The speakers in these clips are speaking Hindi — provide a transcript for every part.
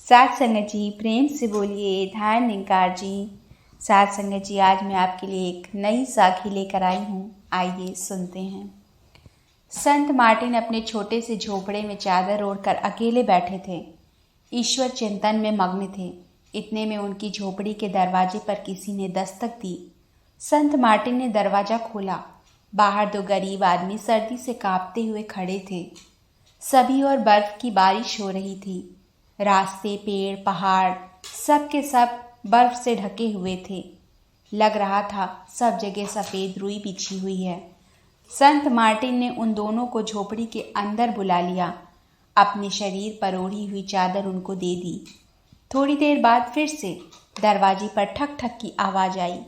साथ संगत जी प्रेम से बोलिए धारण निंकार जी। साथ संगत जी आज मैं आपके लिए एक नई साखी लेकर आई हूँ, आइए सुनते हैं। संत मार्टिन अपने छोटे से झोपड़े में चादर ओढ़कर अकेले बैठे थे। ईश्वर चिंतन में मग्न थे। इतने में उनकी झोपड़ी के दरवाजे पर किसी ने दस्तक दी। संत मार्टिन ने दरवाजा खोला। बाहर दो गरीब आदमी सर्दी से कांपते हुए खड़े थे। सभी और बर्फ की बारिश हो रही थी। रास्ते, पेड़, पहाड़ सब के सब बर्फ से ढके हुए थे। लग रहा था सब जगह सफ़ेद रुई बिछी हुई है। संत मार्टिन ने उन दोनों को झोपड़ी के अंदर बुला लिया। अपने शरीर पर ओढ़ी हुई चादर उनको दे दी। थोड़ी देर बाद फिर से दरवाजे पर ठक ठक की आवाज़ आई।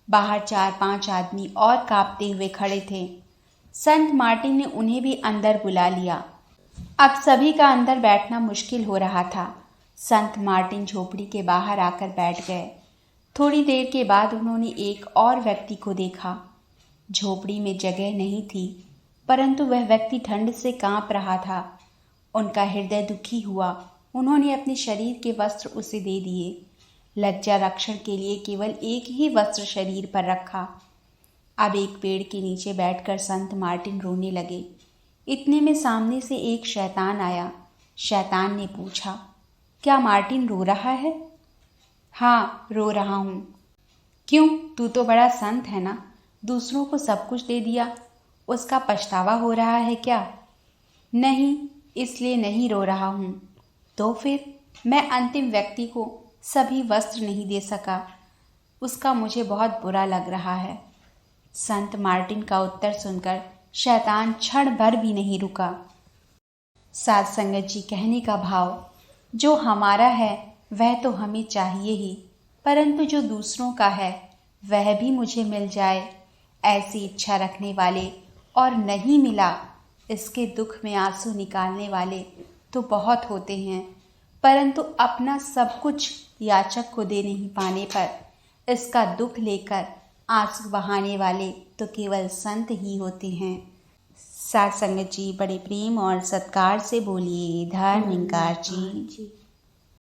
बाहर 4-5 आदमी और कांपते हुए खड़े थे। संत मार्टिन ने उन्हें भी अंदर बुला लिया। अब सभी का अंदर बैठना मुश्किल हो रहा था। संत मार्टिन झोपड़ी के बाहर आकर बैठ गए। थोड़ी देर के बाद उन्होंने एक और व्यक्ति को देखा। झोपड़ी में जगह नहीं थी, परंतु वह व्यक्ति ठंड से कांप रहा था। उनका हृदय दुखी हुआ। उन्होंने अपने शरीर के वस्त्र उसे दे दिए। लज्जा रक्षण के लिए केवल एक ही वस्त्र शरीर पर रखा। अब एक पेड़ के नीचे बैठकर संत मार्टिन रोने लगे। इतने में सामने से एक शैतान आया। शैतान ने पूछा, क्या मार्टिन रो रहा है? हाँ, रो रहा हूँ। क्यों? तू तो बड़ा संत है ना, दूसरों को सब कुछ दे दिया, उसका पछतावा हो रहा है क्या? नहीं, इसलिए नहीं रो रहा हूँ। तो फिर? मैं अंतिम व्यक्ति को सभी वस्त्र नहीं दे सका, उसका मुझे बहुत बुरा लग रहा है। संत मार्टिन का उत्तर सुनकर शैतान क्षण भर भी नहीं रुका। साथ संगत जी कहने का भाव, जो हमारा है वह तो हमें चाहिए ही, परंतु जो दूसरों का है वह भी मुझे मिल जाए, ऐसी इच्छा रखने वाले और नहीं मिला इसके दुख में आंसू निकालने वाले तो बहुत होते हैं, परंतु अपना सब कुछ याचक को दे नहीं पाने पर इसका दुख लेकर आंसू बहाने वाले तो केवल संत ही होते हैं। साथ संगत जी बड़े प्रेम और सत्कार से बोलिए धारण निंकार जी।